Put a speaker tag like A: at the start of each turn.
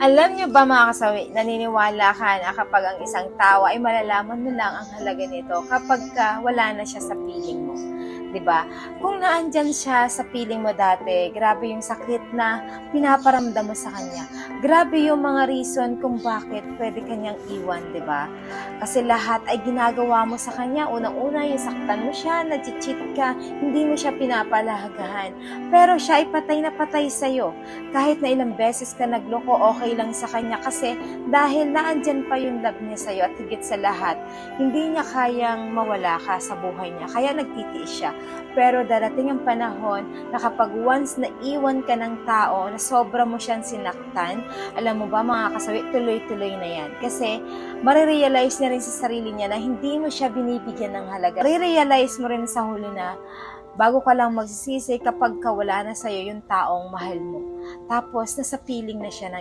A: Alam niyo ba mga kasawi, naniniwala ka na kapag ang isang tao ay malalaman mo lang ang halaga nito kapag wala na siya sa piling mo. 'Di ba? Kung naandyan siya sa piling mo dati, grabe yung sakit na pinaparamdam mo sa kanya. Grabe yung mga reason kung bakit pwede kanyang iwan, 'di ba? Kasi lahat ay ginagawa mo sa kanya. Unang-una, yung saktan mo siya, nag-cheat ka, hindi mo siya pinapalahagahan. Pero siya ay patay na patay sa'yo. Kahit na ilang beses ka nagloko, okay lang sa kanya kasi dahil naandyan pa yung love niya sa'yo at higit sa lahat, hindi niya kayang mawala ka sa buhay niya. Kaya nagtitiis siya. Pero darating ang panahon na kapag once na iwan ka ng tao na sobra mo siyang sinaktan, alam mo ba mga kasawi, tuloy-tuloy na yan. Kasi marirealize niya rin sa sarili niya na hindi mo siya binibigyan ng halaga. Marirealize mo rin sa huli na bago ka lang magsisisi kapag wala na sa'yo yung taong mahal mo. Tapos nasa piling na siya na